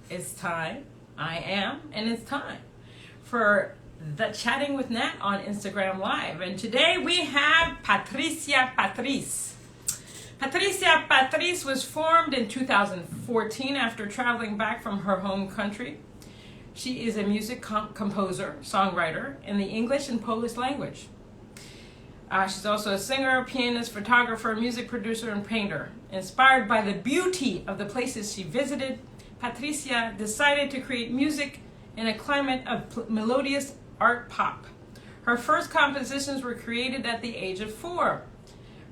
It's time. I am, and it's time for the Chatting with Nat on Instagram Live. And today we have Patricia Patrise. Patricia Patrise was formed in 2014 after traveling back from her home country. She is a music composer, songwriter in the English and Polish language. She's also a singer, pianist, photographer, music producer, and painter. Inspired by the beauty of the places she visited, Patricia decided to create music in a climate of melodious art pop. Her first compositions were created at the age of 4.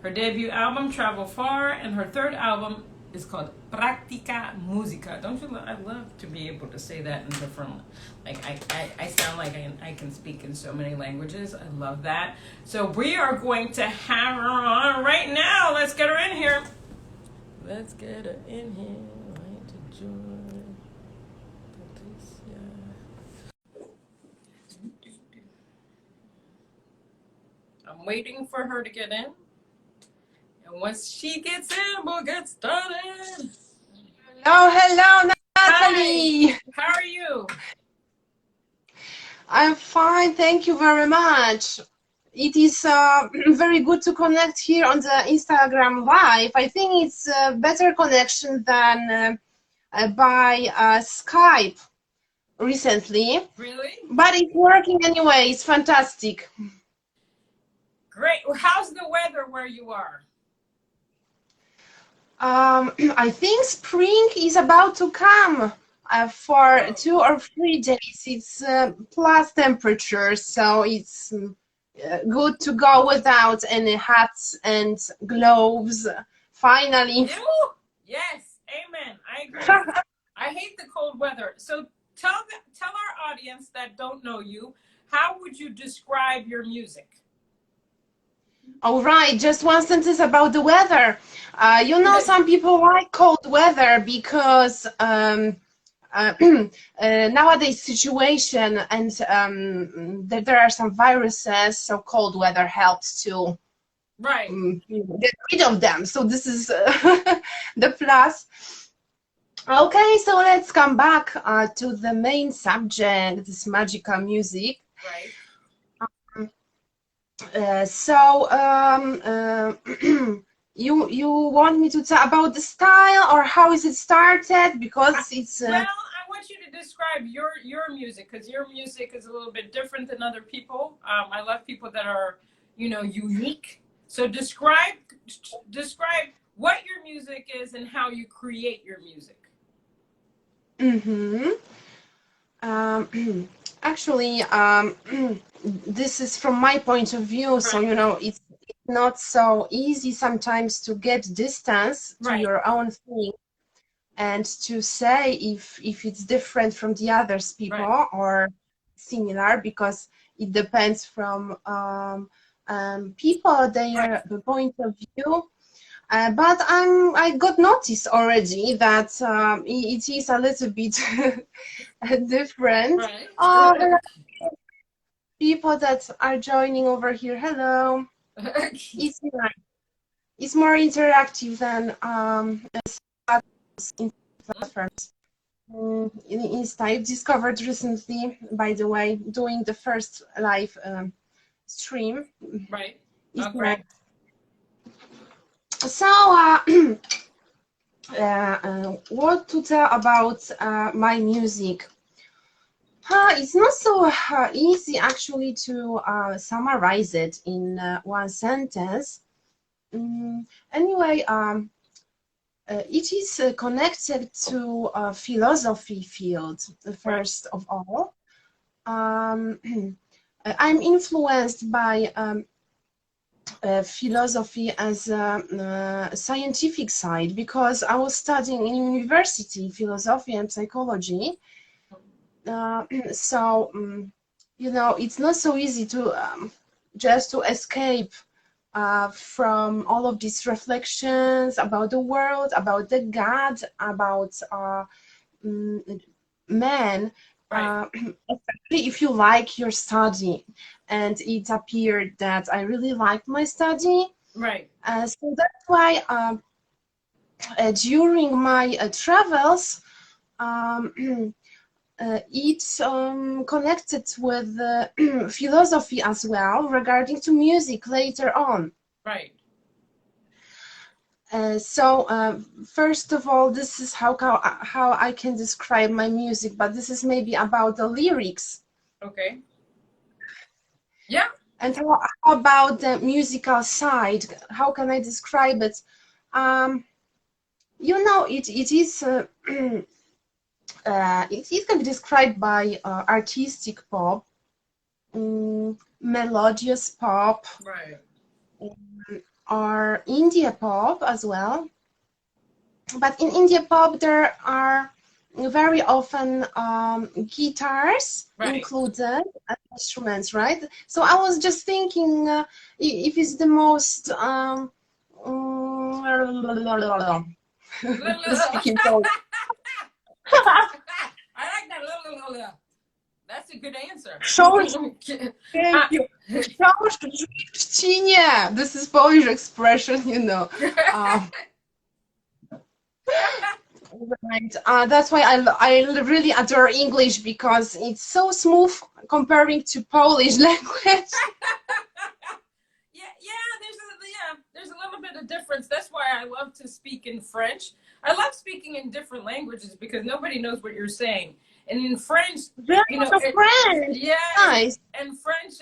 Her debut album, Travel Far, and her third album is called Practicae Musica. Don't you I love to be able to say that in different, I sound like I can speak in so many languages. I love that. So we are going to have her on right now. Let's get her in here. Let's get her in here. Right to join Patricia. I'm waiting for her to get in. And once she gets in, we'll get started. Hello, Natalie. Hi. How are you? I'm fine, thank you very much. It is very good to connect here on the Instagram Live. I think it's a better connection than by Skype recently. Really? But it's working anyway, it's fantastic. Great. How's the weather where you are? I think spring is about to come for 2 or 3 days. It's plus temperature, so it's good to go without any hats and gloves. Finally. Yes, amen. I agree. I hate the cold weather. So tell our audience that don't know you, how would you describe your music? All right, just one sentence about the weather. Some people like cold weather because nowadays situation and there are some viruses, so cold weather helps to get rid of them. So this is the plus. Okay, so let's come back to the main subject, this magical music. Right. You want me to talk about the style or how is it started? Because it's well, I want you to describe your music, because your music is a little bit different than other people. I love people that are, unique. So describe what your music is and how you create your music. Actually, this is from my point of view, so it's not so easy sometimes to get distance to your own thing and to say if it's different from the others people or similar, because it depends from people, their point of view. But I got noticed already that it is a little bit different. People that are joining over here, hello. It's nice. It's more interactive than in platforms. In Insta, I've discovered recently, by the way, doing the first live stream. Right. Okay. So, what to tell about my music? It's not so easy actually to summarize it in one sentence. Anyway, it is connected to a philosophy field, first of all. I'm influenced by philosophy as a scientific side, because I was studying in university philosophy and psychology. It's not so easy to just to escape from all of these reflections about the world, about the God, about man, especially if you like your study. And it appeared that I really liked my study. Right. So that's why during my travels, it's connected with philosophy as well regarding to music later on. Right. So first of all, this is how I can describe my music, but this is maybe about the lyrics. Okay. Yeah. And how about the musical side? How can I describe it? You know, it is it can be described by artistic pop, melodious pop, Right. or India pop as well. But in India pop, there are very often guitars Right. included as instruments, right? So I was just thinking if it's the most speaking Polish. I like that. That's a good answer. Thank you. This is Polish expression, you know. Right. That's why I really adore English, because it's so smooth comparing to Polish language. There's a little bit of difference. That's why I love to speak in French. I love speaking in different languages because nobody knows what you're saying. And in French, French. yeah, Nice. and French,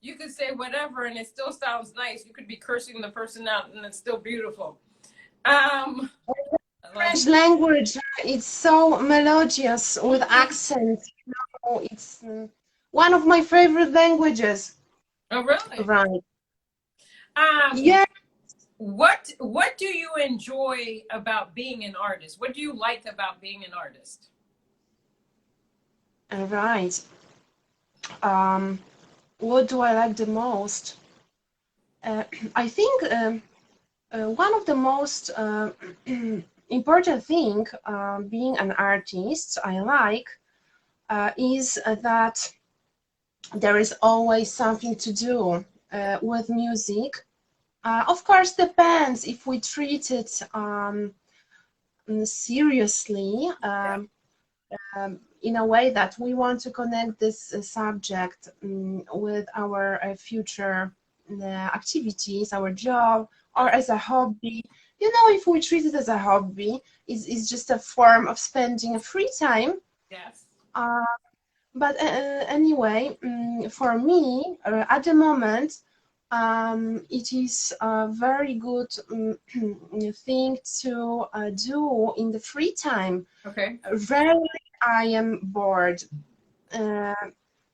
you could say whatever and it still sounds nice. You could be cursing the person out and it's still beautiful. French language, it's so melodious with accents. You know, it's one of my favorite languages. Oh, really? Right. Yeah. What do you enjoy about being an artist? What do you like about being an artist? Right. What do I like the most? I think one of the most important thing being an artist I like is that there is always something to do with music. Of course, depends if we treat it seriously, in a way that we want to connect this subject with our future activities, our job, or as a hobby. You know, if we treat it as a hobby, it's just a form of spending a free time. Yes. But anyway, for me, at the moment, it is a very good thing to do in the free time. Okay. Rarely I am bored.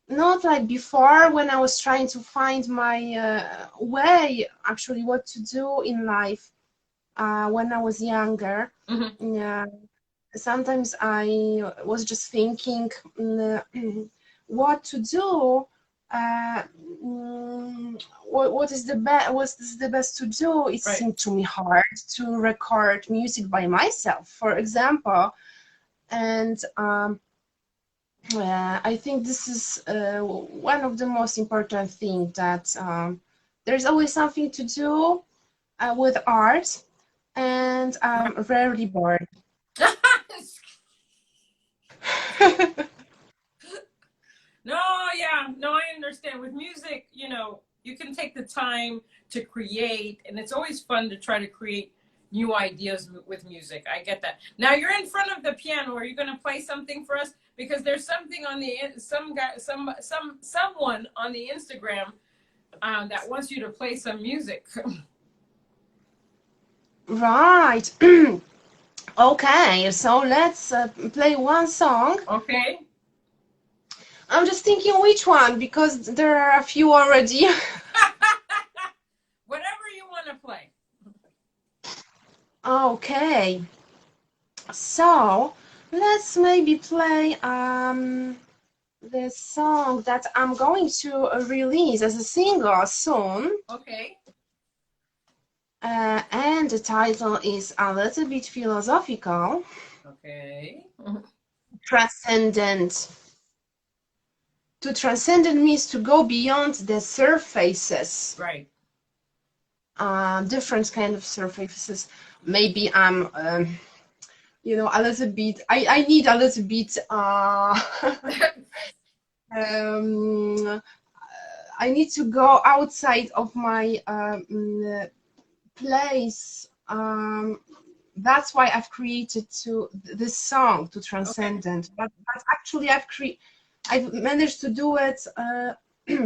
Not like before, when I was trying to find my way, actually, what to do in life when I was younger. Mm-hmm. Sometimes I was just thinking what to do. What is the best? What's the best to do? It seemed to me hard to record music by myself, for example, and I think this is one of the most important things, that there's always something to do with art, and I'm rarely bored. No, I understand. With music, you know, you can take the time to create, and it's always fun to try to create new ideas with music. I get that. Now you're in front of the piano. Are you going to play something for us? Because there's something on the someone on the Instagram that wants you to play some music. Right. Okay, so let's play one song. Okay. I'm just thinking which one, because there are a few already. Whatever you want to play. Okay. So let's maybe play the song that I'm going to release as a single soon. Okay. And the title is a little bit philosophical. Okay. Transcendent. To transcend means to go beyond the surfaces. Right. different kind of surfaces. Maybe I'm, you know, a little bit. I need a little bit. Um, I need to go outside of my place. That's why I've created this song to Okay. Transcendent. But actually, I've managed to do it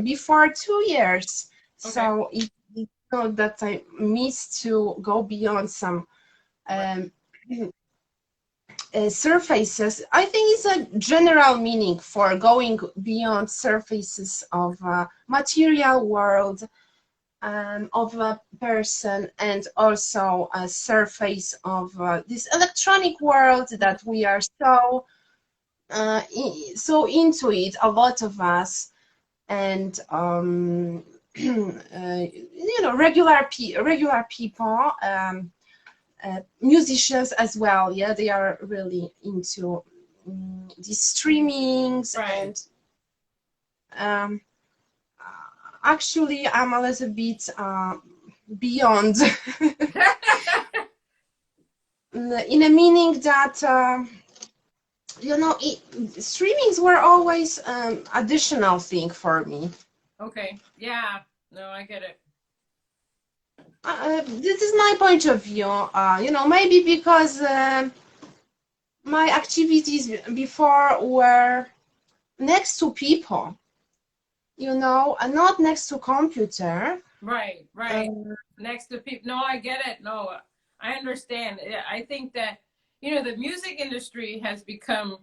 before 2 years. Okay. So it's not that I miss to go beyond some Right. um, surfaces. I think it's a general meaning for going beyond surfaces of material world, of a person, and also a surface of this electronic world that we are so into it, a lot of us, and you know, regular people, musicians as well. Yeah, they are really into these streamings, Right. and um, actually, I'm a little bit beyond, in a meaning that you know, streamings were always additional thing for me. Okay. Yeah. No, I get it. This is my point of view. You know, maybe because my activities before were next to people, you know, and not next to computer. Right. Right. Um, Next to people. No, I get it. No, I understand. I think that, you know, the music industry has become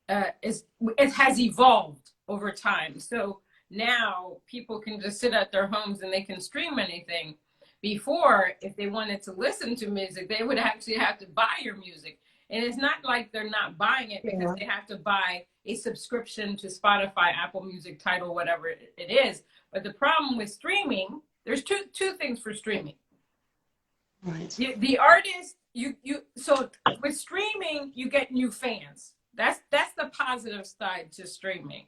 it has evolved over time. So now people can just sit at their homes and they can stream anything. Before, if they wanted to listen to music, they would actually have to buy your music. And it's not like they're not buying it because yeah, they have to buy a subscription to Spotify, Apple Music, Tidal, whatever it is. But the problem with streaming, there's two things for streaming. right. The artist, you so with streaming you get new fans. That's the positive side to streaming.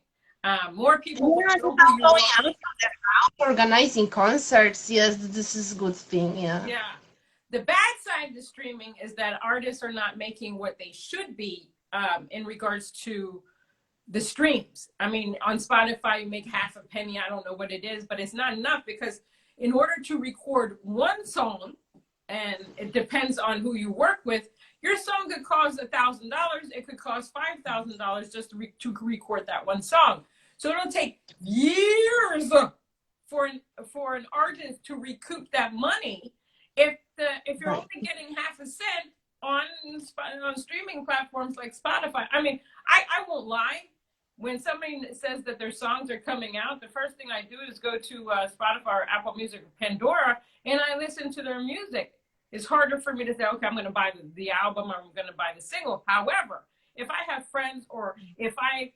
More people will Yeah, know who without you going are. out of their house, organizing concerts. Yes, this is a good thing. Yeah. Yeah. The bad side to streaming is that artists are not making what they should be, in regards to the streams. I mean, on Spotify, you make half a penny. I don't know what it is, but it's not enough because in order to record one song, and it depends on who you work with, your song could cost $1,000. It could cost $5,000 just to record that one song. So it'll take years for an artist to recoup that money if you're Right. only getting half a cent on streaming platforms like Spotify. I mean, I won't lie. When somebody says that their songs are coming out, the first thing I do is go to Spotify or Apple Music or Pandora, and I listen to their music. It's harder for me to say, okay, I'm going to buy the album or I'm going to buy the single. However, if I have friends or if I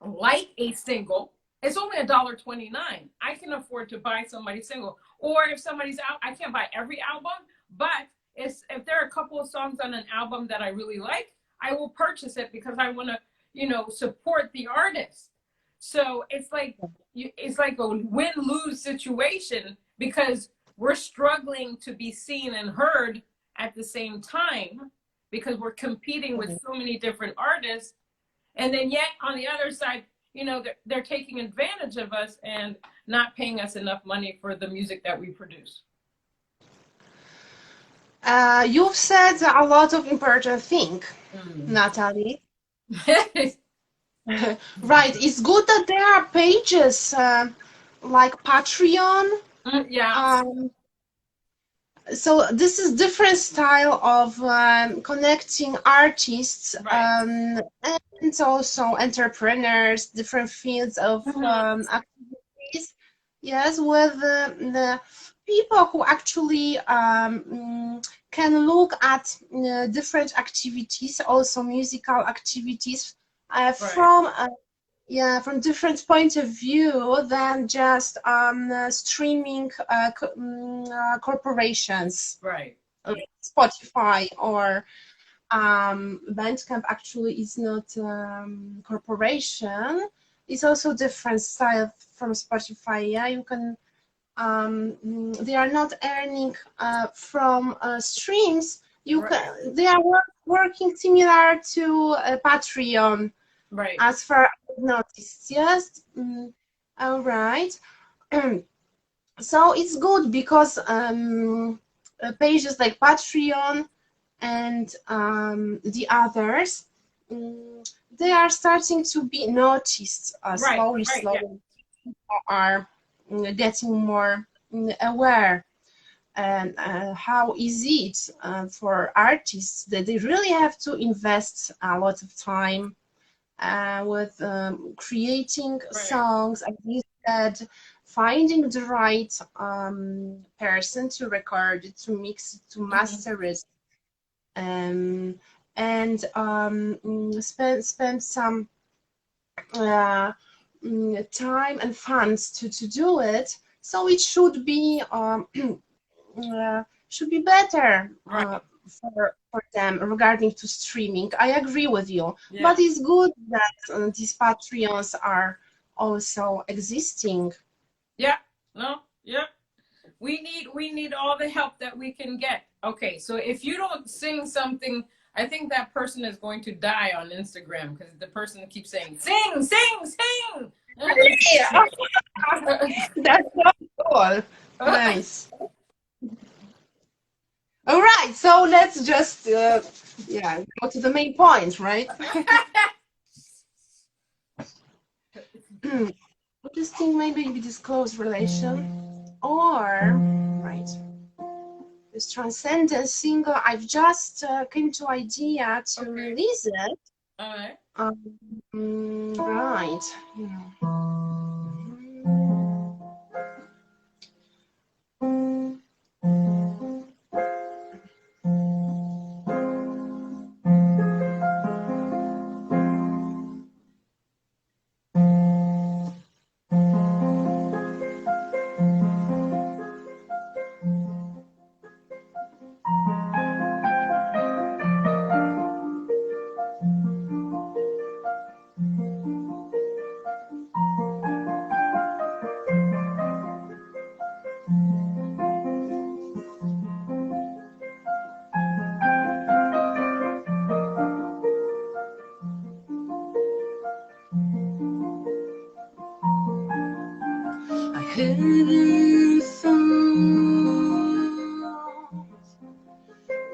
like a single, it's only $1.29. I can afford to buy somebody's single. Or if somebody's out, I can't buy every album, but if there are a couple of songs on an album that I really like, I will purchase it because I want to, you know, support the artist. So it's like a win-lose situation because we're struggling to be seen and heard at the same time because we're competing with so many different artists, and then yet on the other side, you know, they're taking advantage of us and not paying us enough money for the music that we produce. You've said a lot of important thing, Mm. Natalie. Right. It's good that there are pages like Patreon. Yeah. Um, so this is different style of connecting artists, Right. and also entrepreneurs, different fields of Mhm. activities. Yes, with the people who actually can look at different activities, also musical activities, Right. from yeah, from different point of view than just streaming corporations Right. like Spotify or Bandcamp. Actually is not corporation. It's also different style from Spotify. Yeah, you can they are not earning from streams. Right. They are working similar to Patreon, Right. as far as I've noticed. Yes. All right. So it's good because pages like Patreon and the others, they are starting to be noticed Right. slowly, Right. Yeah. slowly. People are getting more aware, and how easy it's for artists that they really have to invest a lot of time with creating Right. songs, as you said, finding the right person to record it, to mix it, to Hmm. master it, um, and spend some uh, time and funds to do it. So it should be better Right. for them regarding to streaming. I agree with you, Yeah. but it's good that these Patreons are also existing. Yeah. No. Yeah. We need all the help that we can get. Okay, so if you don't sing something, I think that person is going to die on Instagram because the person keeps saying sing, sing, sing. Yeah, that's so cool. Nice. All right, so let's just yeah, go to the main point, right? This thing maybe be this close relation, or right, this transcendence single. I've just came to idea to Okay. release it. All right. Right. I hadn't thought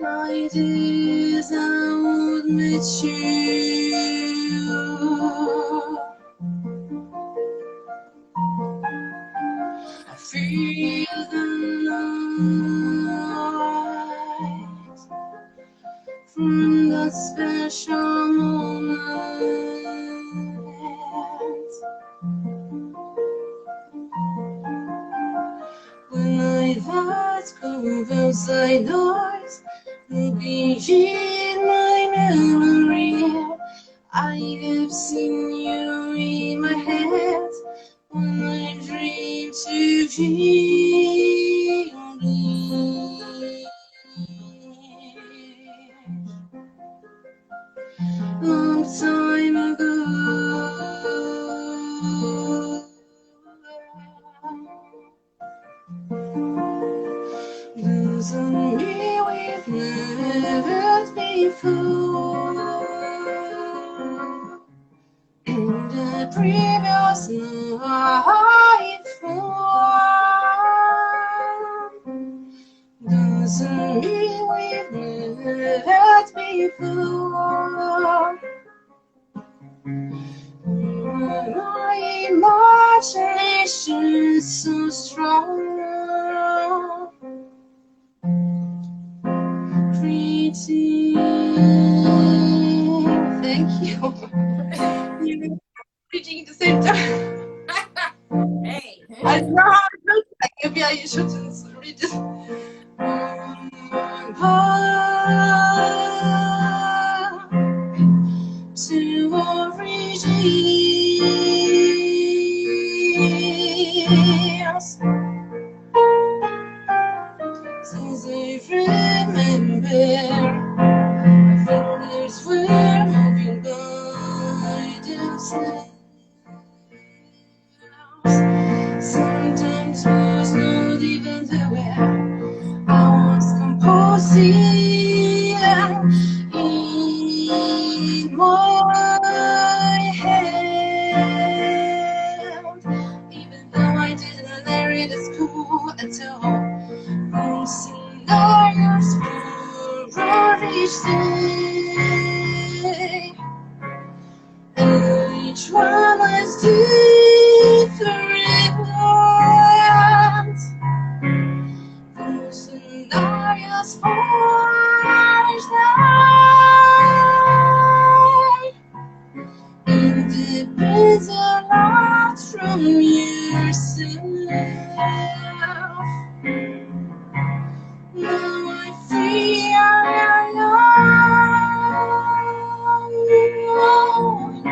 like this I would meet you. I feel the light from that special moment when I thought of outside doors will be in my memory. I have seen you in my head when I dream to feel it. Long time ago, doesn't mean we've never met before. In the previous night form, doesn't mean we've never met before. My imagination's so strong, creating. Thank you. You're preaching at the same time. Hey. I know how it looks like. Maybe I shouldn't read it. To origins, since I remember, fingers were moving by themselves. Sometimes was no my hand, even though I didn't learn it at school at all. Scenarios for each day, and each one is different. Scenarios for each day. It depends a lot from yourself. Now I feel alone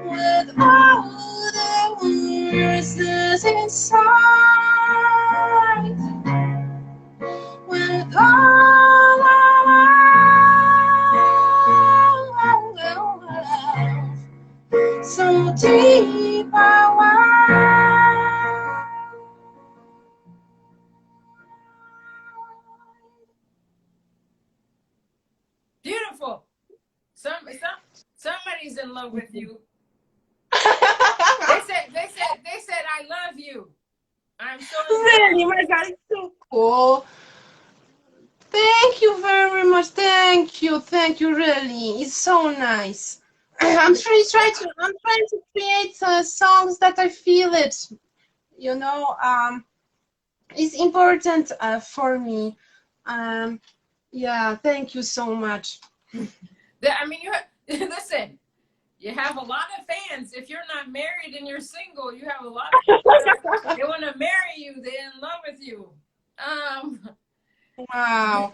with all the words that's inside. With all our so deep I Beautiful. Somebody's in love with you. They said I love you. I'm so really, my God, it's so cool. Thank you very much. Thank you, really. It's so nice. I'm trying to create songs that I feel it. You know, it's important for me. Yeah, thank you so much. I mean, listen. You have a lot of fans. If you're not married and you're single, you have a lot of people they want to marry you. They're in love with you. Wow.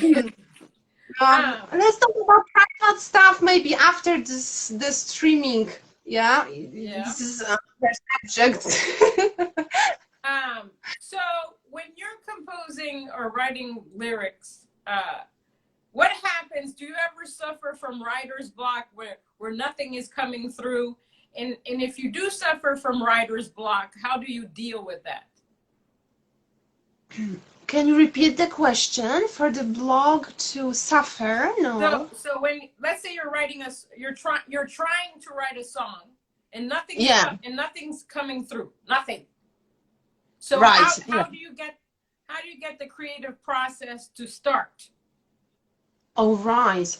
Let's talk about private stuff maybe after the streaming. Yeah, this is the subject. So when you're composing or writing lyrics, what happens? Do you ever suffer from writer's block where nothing is coming through? And if you do suffer from writer's block, how do you deal with that? Can you repeat the question? For the blog to suffer? No. So when, let's say you're writing you're trying to write a song and nothing's coming through. Nothing. So right. how do you get the creative process to start? Oh, right.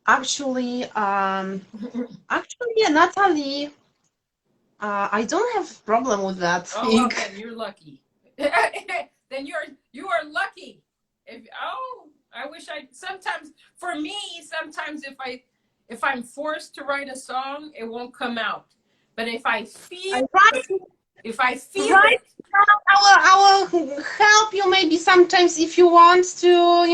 Actually, Natalie, I don't have problem with that thing. Oh, well, then you're lucky. Then you are lucky. I wish sometimes if I'm forced to write a song, it won't come out. But if I feel it, I will help you maybe sometimes if you want to,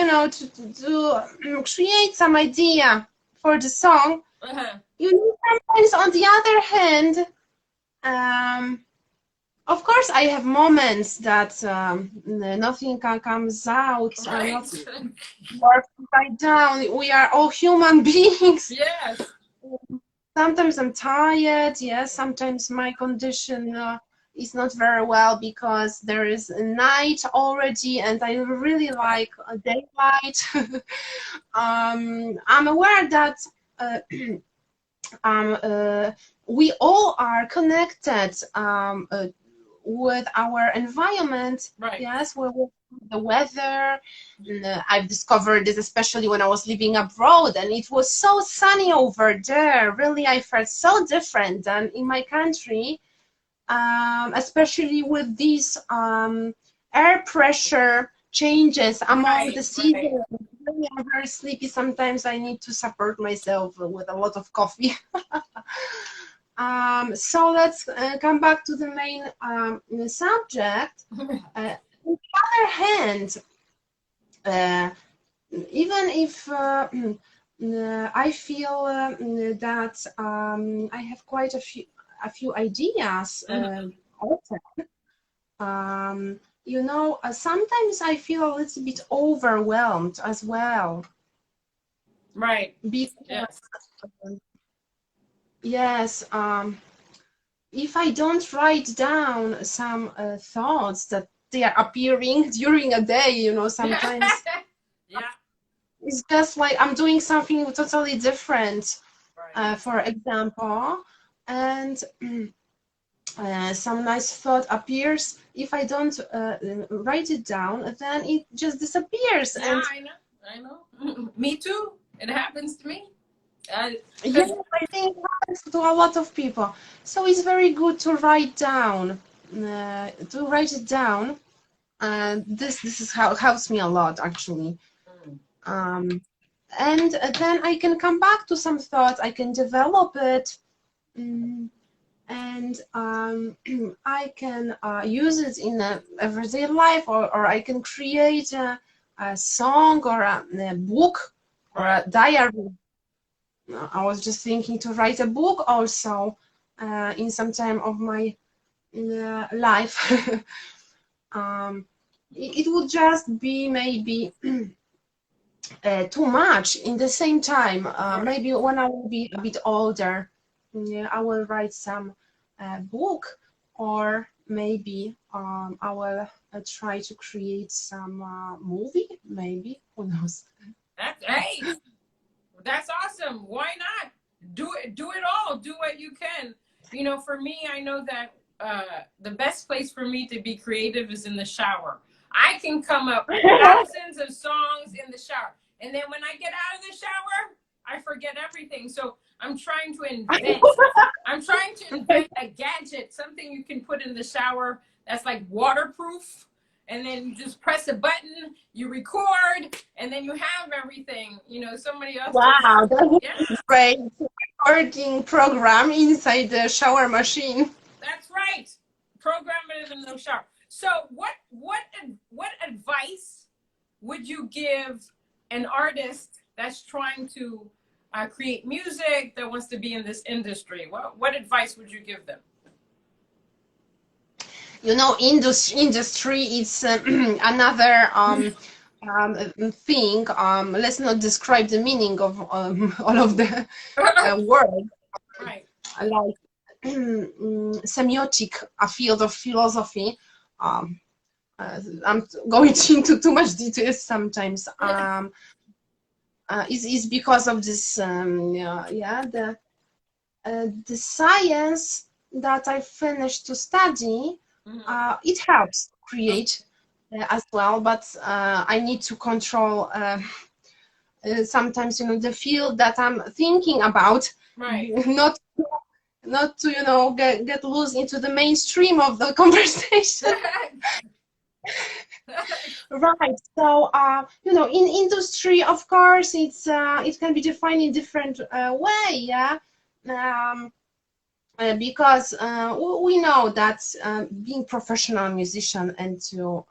to create some idea for the song. You know, sometimes on the other hand, of course, I have moments that nothing comes out. right. Nothing works right down. We are all human beings. Yes. Sometimes I'm tired. Yes. Sometimes my condition is not very well because there is a night already, and I really like daylight. I'm aware that. We all are connected with our environment. Right. Yes, with the weather. I've discovered this especially when I was living abroad, and it was so sunny over there. Really, I felt so different than in my country, especially with these air pressure changes among the seasons. Right. I'm very sleepy. Sometimes I need to support myself with a lot of coffee. So let's come back to the main subject. On the other hand, even if I feel that I have quite a few ideas, you know, sometimes I feel a little bit overwhelmed as well. Right. Because, yes, if I don't write down some thoughts that they are appearing during a day, you know, sometimes it's just like I'm doing something totally different, Right. for example, and some nice thought appears. If I don't write it down, then it just disappears. Yeah, And I know. I know. Me too. It happens to me. yeah, Because I think it happens to a lot of people. So it's very good to write down, to write it down. And this is how it helps me a lot, actually. Um, and then I can come back to some thoughts. I can develop it. Mm, and I can use it in everyday life, or I can create a song or a book or right. a diary. I was just thinking to write a book also in some time of my life. um, it would just be maybe too much in the same time. Right. Maybe when I will be a bit older, yeah, I will write some book, or maybe I will try to create some movie. Maybe, who knows? Hey, that's awesome. Why not? Do it. Do it all. Do what you can. You know, for me, I know that the best place for me to be creative is in the shower. I can come up with thousands of songs in the shower, and then when I get out of the shower, I forget everything. So I'm trying to invent. I'm trying to invent a gadget, something you can put in the shower that's like waterproof, and then you just press a button, you record, and then you have everything. You know, somebody else just, Wow, that would yeah, be great. Recording program inside the shower machine. that's right. Program it in the shower. So, what advice would you give an artist that's trying to create music, that wants to be in this industry? What advice would you give them? You know, industry is another thing. Let's not describe the meaning of all of the words, Right. like semiotic, a field of philosophy. Um, I'm going into too much details sometimes. Is because of this, yeah, the science that I finished to study. It helps create as well, but I need to control sometimes, the field that I'm thinking about, Right. not to get loose into the mainstream of the conversation. Right. So, in industry, of course, it can be defined in different way. Yeah. Um, because we know that being professional musician and to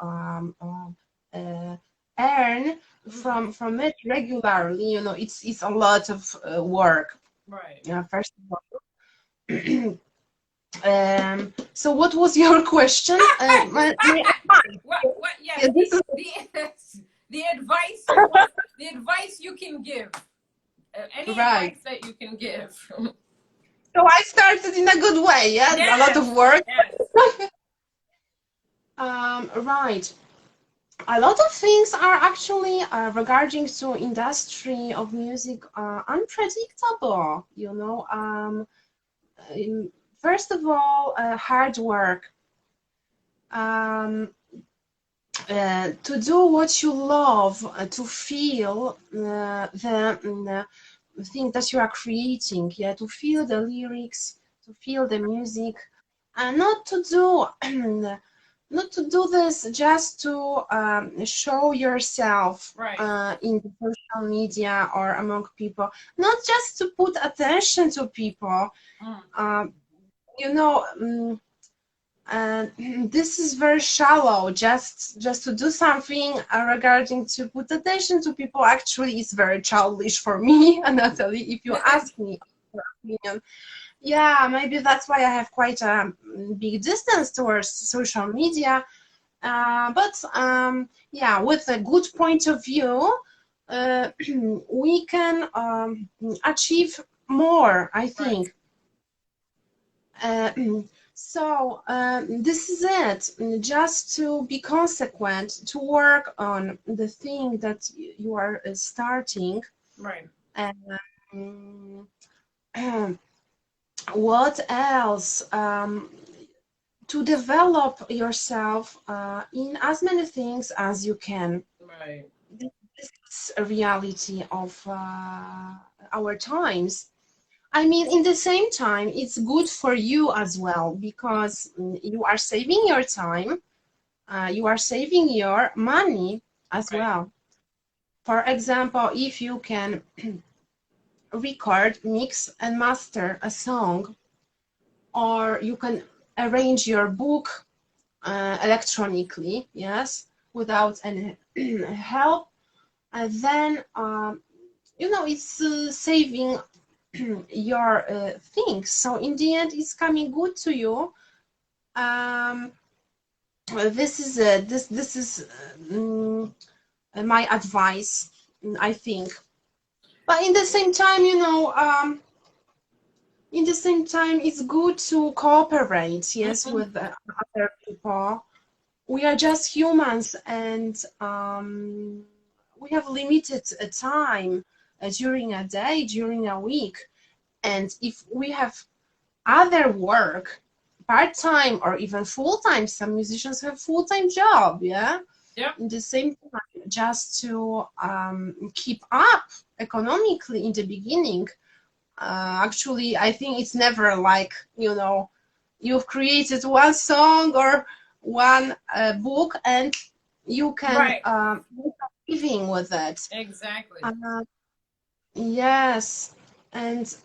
earn from it regularly, it's a lot of work. Right. First of all. So what was your question? What? Yes, Yeah, this is the advice, the advice you can give. Any right. advice that you can give. So I started in a good way. Yeah, a lot Yes. of work. Yes. Right. A lot of things are actually regarding to industry of music unpredictable. First of all, hard work. Um, to do what you love, to feel the thing that you are creating, yeah, to feel the lyrics, to feel the music, and not to do not to do this just to show yourself Right. in the social media or among people, not just to put attention to people. Um, you know. And this is very shallow. Just to do something regarding to put attention to people, actually is very childish for me, Natalie, if you ask me your opinion. Yeah, maybe that's why I have quite a big distance towards social media. But yeah, with a good point of view, we can achieve more, I Right. think. Uh, So this is it. Just to be consequent, to work on the thing that you are starting. Right. And what else? To develop yourself in as many things as you can. Right. This is a reality of our times. I mean, in the same time, it's good for you as well because you are saving your time, you are saving your money as Right. well. For example, if you can record, mix, and master a song, or you can arrange your book electronically, yes, without any help, then it's saving your things. So in the end, it's coming good to you. Um, this is my advice, I think. But in the same time, it's good to cooperate, yes, Mhm. with other people. We are just humans, and we have limited time during a day, during a week. And if we have other work, part-time or even full-time, some musicians have full-time job, yeah, Yep. in the same time, just to keep up economically in the beginning. Actually, I think it's never like, you've created one song or one book and you can Right. make a living with it. Exactly. Uh, yes, and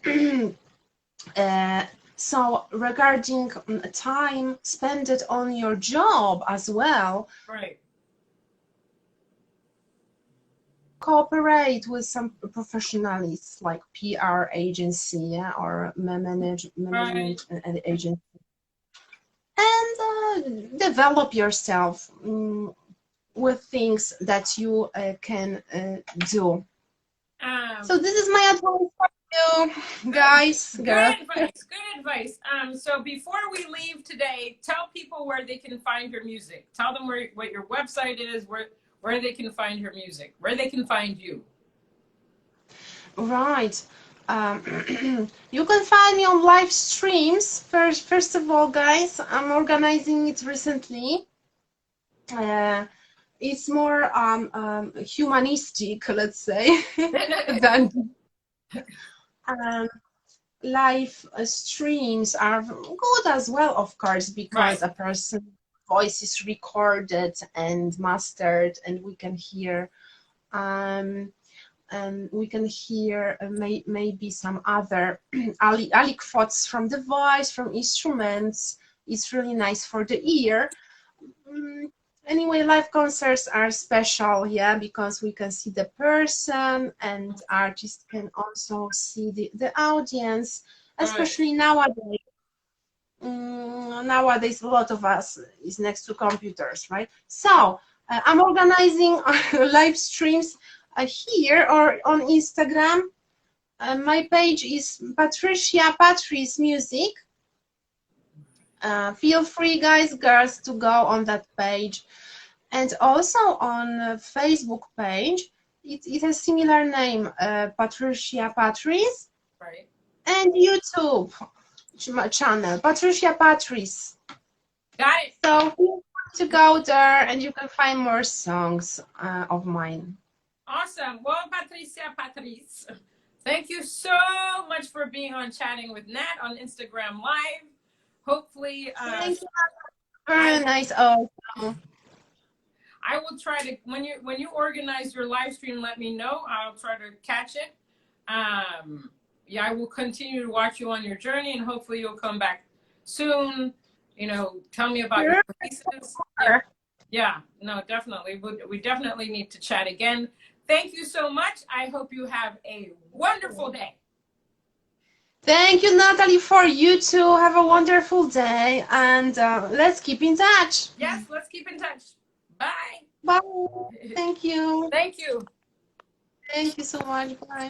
uh, so regarding time, spend it on your job as well. Right. Cooperate with some professionals like PR agency, yeah, or Right. management agency, and develop yourself with things that you can do. Um, So this is my advice for you, good. guys, Good girl. advice. Good advice. So before we leave today, tell people where they can find your music. Tell them what your website is, where they can find your music, where they can find you. Right. Um, you can find me on live streams. First of all, guys, I'm organizing it recently. Uh, it's more humanistic, let's say, than um, live streams are good as well, of course, Right. because a person's voice is recorded and mastered, and we can hear. Um, and we can hear maybe some other alic thoughts from the voice, from instruments. It's really nice for the ear. Mm, Anyway, live concerts are special, yeah, because we can see the person and artists can also see the audience, Right. especially nowadays. Nowadays, a lot of us is next to computers, right? So I'm organizing live streams here or on Instagram. My page is Patricia Patrise Music. Feel free, guys, girls, to go on that page. And also on Facebook page, it has similar name, Patricia Patrise, Right. and YouTube channel, Patricia Patrise. Got it. So feel free to go there and you can find more songs of mine. Awesome. Well, Patricia Patrice, thank you so much for being on Chatting with Nat on Instagram Live. Hopefully, Thank you. I Very nice. Oh, I will try to when you organize your live stream. Let me know. I'll try to catch it. Yeah, I will continue to watch you on your journey, and hopefully you'll come back soon. Tell me about your sure. releases. Yeah, yeah, no, definitely. We definitely need to chat again. Thank you so much. I hope you have a wonderful day. Thank you, Natalie, for you too. Have a wonderful day and let's keep in touch. Yes, let's keep in touch. Bye. Bye. Thank you. Thank you. Thank you so much. Bye.